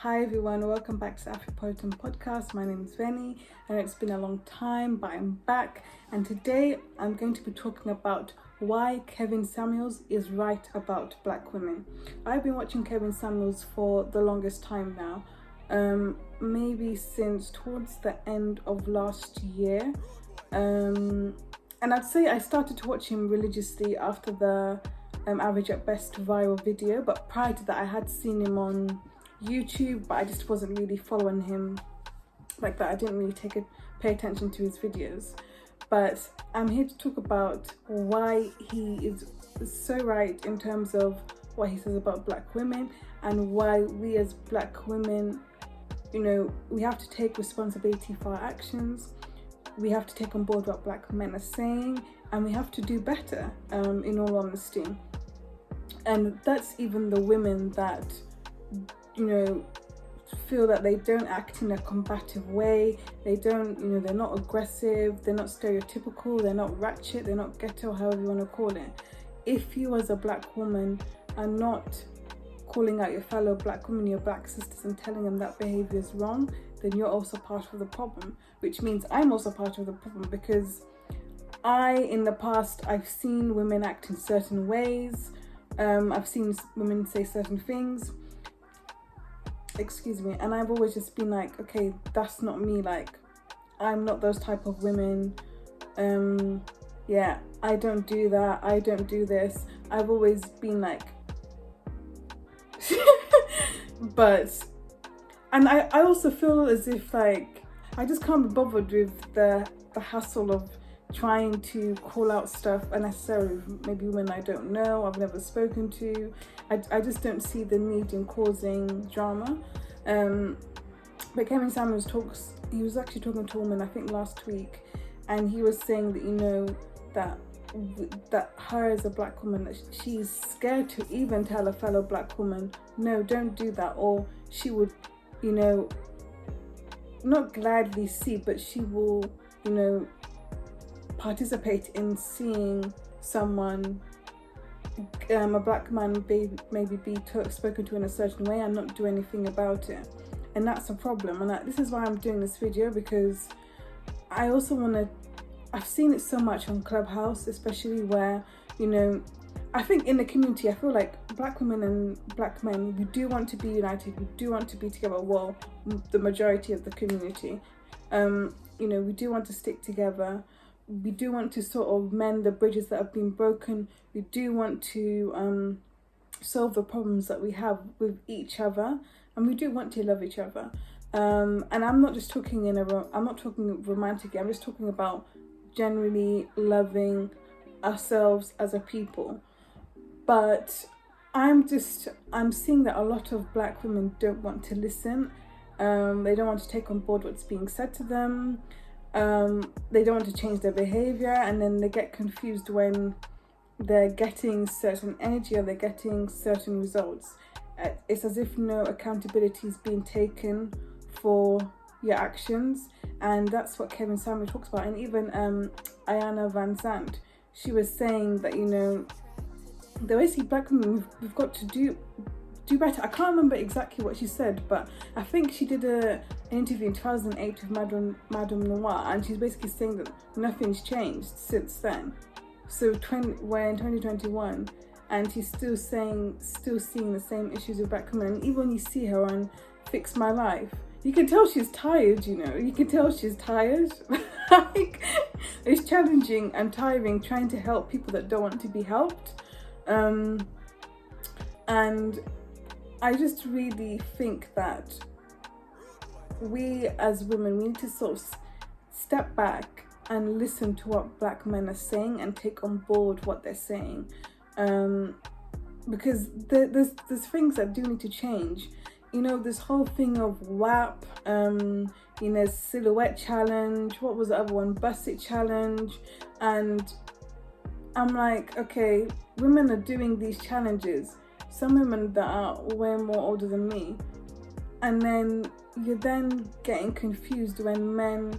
Hi everyone, welcome back to MsAfripolitan podcast. My name is Veni and it's been a long time, but I'm back, and today I'm going to be talking about why Kevin Samuels is right about black women. I've been watching Kevin Samuels for the longest time now, maybe since towards the end of last year, and I'd say I started to watch him religiously after the Average at Best viral video, but prior to that I had seen him on YouTube, but I just wasn't really following him like that. I didn't really pay attention to his videos. But I'm here to talk about why he is so right in terms of what he says about black women, and why we as black women, we have to take responsibility for our actions. We have to take on board what black men are saying, and we have to do better, in all honesty. And that's even the women that feel that they don't act in a combative way. They don't, they're not aggressive, they're not stereotypical, they're not ratchet, they're not ghetto, however you want to call it. If you as a black woman are not calling out your fellow black women, your black sisters, and telling them that behavior is wrong, then you're also part of the problem, which means I'm also part of the problem, because in the past, I've seen women act in certain ways. I've seen women say certain things, and I've always just been like, okay, that's not me. Like, I'm not those type of women. I don't do that, I don't do this. I've always been like and I also feel as if like I just can't be bothered with the hassle of trying to call out stuff unnecessarily, maybe women I don't know, I've never spoken to. I just don't see the need in causing drama. But Kevin Samuels he was actually talking to a woman, I think last week, and he was saying that that her as a black woman, that she's scared to even tell a fellow black woman, no, don't do that, or she would, not gladly see, but she will, participate in seeing someone, a black man, maybe be spoken to in a certain way and not do anything about it. And that's a problem. And this is why I'm doing this video, because I also I've seen it so much on Clubhouse, especially where, I think in the community, I feel like black women and black men, we do want to be united, we do want to be together. Well, the majority of the community, we do want to stick together. We do want to sort of mend the bridges that have been broken. We do want to solve the problems that we have with each other, and we do want to love each other. And I'm not just talking I'm not talking romantically. I'm just talking about generally loving ourselves as a people. But I'm seeing that a lot of black women don't want to listen. They don't want to take on board what's being said to them. They don't want to change their behavior, and then they get confused when they're getting certain energy or they're getting certain results. It's as if no accountability is being taken for your actions, and that's what Kevin Samuels talks about. And even Iyanla Vanzant, she was saying that the way black women, we've got to do better. I can't remember exactly what she said, but I think she did an interview in 2008 with Madame Noir, and she's basically saying that nothing's changed since then. So we're in 2021, and she's still seeing the same issues with black women. And even when you see her on Fix My Life, you can tell she's tired. You can tell she's tired. Like, it's challenging and tiring trying to help people that don't want to be helped. And I just really think that we as women, we need to sort of step back and listen to what black men are saying and take on board what they're saying, because there's things that do need to change. This whole thing of WAP, silhouette challenge, what was the other one, bust it challenge, and I'm like, okay, women are doing these challenges, some women that are way more older than me, and then you're then getting confused when men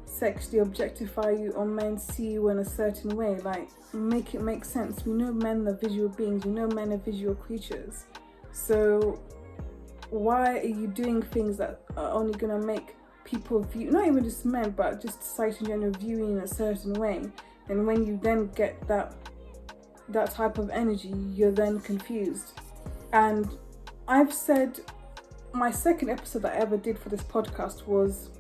sexually objectify you or men see you in a certain way. Like, make it make sense. We know men are visual beings, we know men are visual creatures, so why are you doing things that are only going to make people view, not even just men, but just society in general, viewing in a certain way? And when you then get that type of energy, you're then confused. And I've said, my second episode that I ever did for this podcast was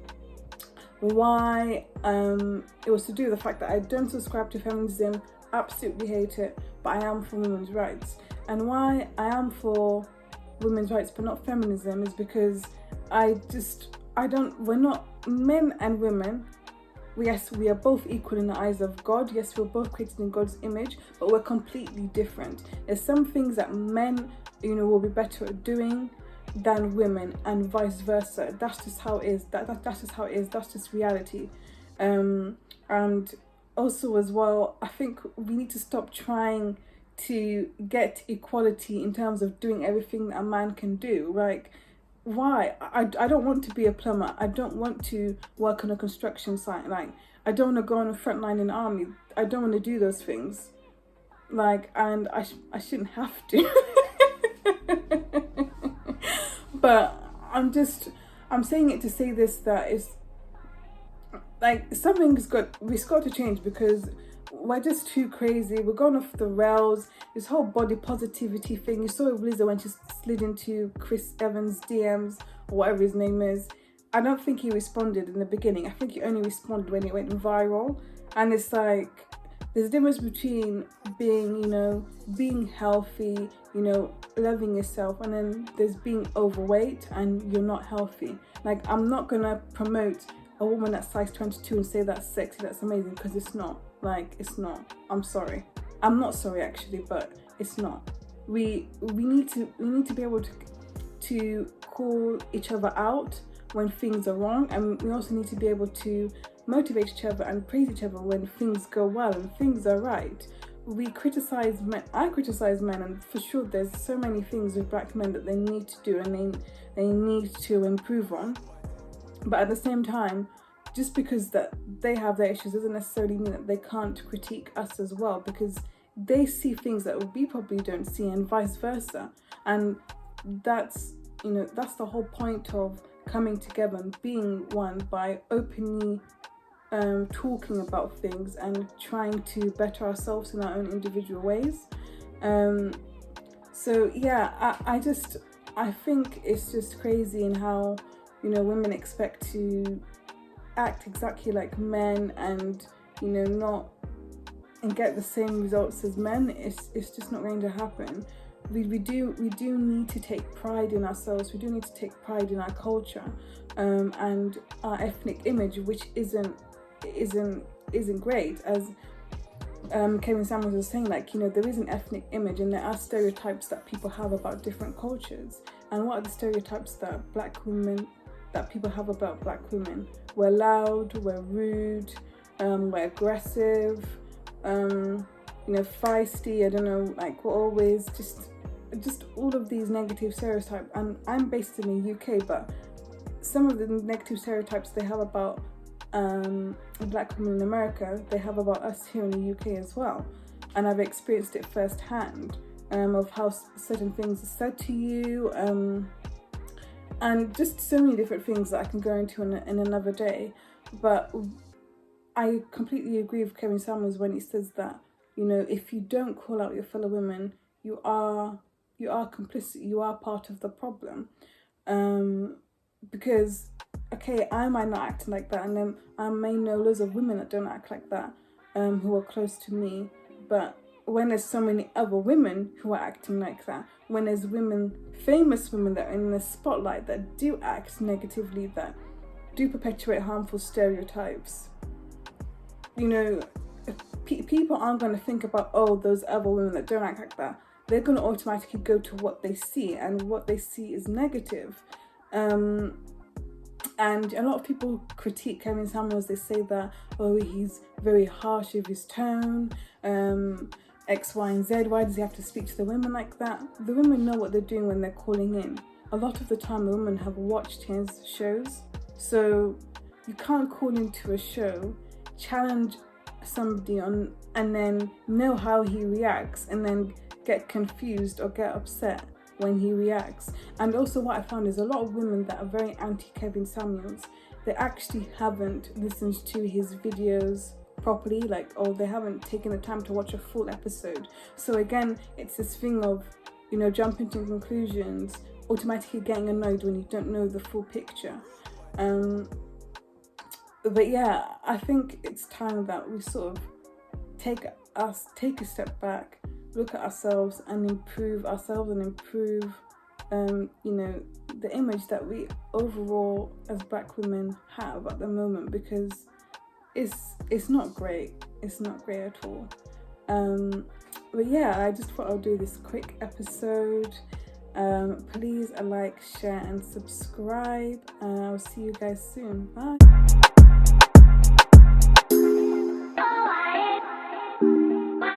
why it was to do with the fact that I don't subscribe to feminism, absolutely hate it, but I am for women's rights. And why I am for women's rights but not feminism is because we're not, men and women, yes, we are both equal in the eyes of God. Yes, we're both created in God's image, but we're completely different. There's some things that men, will be better at doing than women, and vice versa. That's just how it is. That's just how it is. That's just reality. And also as well, I think we need to stop trying to get equality in terms of doing everything that a man can do. Like, why? I don't want to be a plumber. I don't want to work on a construction site. Like, I don't want to go on the front line in the army. I don't want to do those things. Like, and I shouldn't have to. But I'm saying it to say this, that it's like we've got to change, because we're just too crazy. We're going off the rails. This whole body positivity thing. You saw it with Lizzo when she slid into Chris Evans' DMs, or whatever his name is. I don't think he responded in the beginning. I think he only responded when it went viral. And it's like, there's a difference between being healthy, loving yourself, and then there's being overweight and you're not healthy. Like, I'm not gonna promote a woman that's size 22 and say that's sexy, that's amazing, because it's not. Like, it's not. I'm sorry. I'm not sorry actually, but it's not. We need to be able to call each other out when things are wrong, and we also need to be able to motivate each other and praise each other when things go well and things are right. We criticize men. I criticize men, and for sure there's so many things with black men that they need to do and they need to improve on. But at the same time, just because that they have their issues doesn't necessarily mean that they can't critique us as well, because they see things that we probably don't see, and vice versa. And that's the whole point of coming together and being one, by openly talking about things and trying to better ourselves in our own individual ways. So yeah, I think it's just crazy in how women expect to act exactly like men and not and get the same results as men. It's just not going to happen. We do need to take pride in ourselves. We do need to take pride in our culture and our ethnic image, which isn't great. As Kevin Samuels was saying, like, there is an ethnic image and there are stereotypes that people have about different cultures. And what are the stereotypes that people have about black women? We're loud, we're rude, we're aggressive, feisty, I don't know, like, we're always just all of these negative stereotypes. And I'm based in the UK, but some of the negative stereotypes they have about black women in America, they have about us here in the UK as well. And I've experienced it firsthand, of how certain things are said to you, and just so many different things that I can go into in another day. But I completely agree with Kevin Samuels when he says that, if you don't call out your fellow women, you are complicit, you are part of the problem. Because, okay, I might not act like that, and then I may know loads of women that don't act like that, who are close to me. But when there's so many other women who are acting like that, when there's famous women that are in the spotlight that do act negatively, that do perpetuate harmful stereotypes, people aren't going to think about, oh, those other women that don't act like that. They're going to automatically go to what they see, and what they see is negative. And a lot of people critique Kevin Samuels. They say that, oh, he's very harsh with his tone, X, Y, and Z. Why does he have to speak to the women like that? The women know what they're doing when they're calling in. A lot of the time, the women have watched his shows. So you can't call into a show, challenge somebody on, and then know how he reacts, and then get confused or get upset. when he reacts. And also what I found is a lot of women that are very anti-Kevin Samuels, they actually haven't listened to his videos properly, like, or they haven't taken the time to watch a full episode. So again, it's this thing of, you know, jumping to conclusions, automatically getting annoyed when you don't know the full picture. But yeah, I think it's time that we sort of take a step back, look at ourselves and improve ourselves and improve you know, the image that we overall as Black women have at the moment, because it's not great. It's not great at all. But yeah, I just thought I'll do this quick episode. Please like, share and subscribe. I'll see you guys soon. Bye.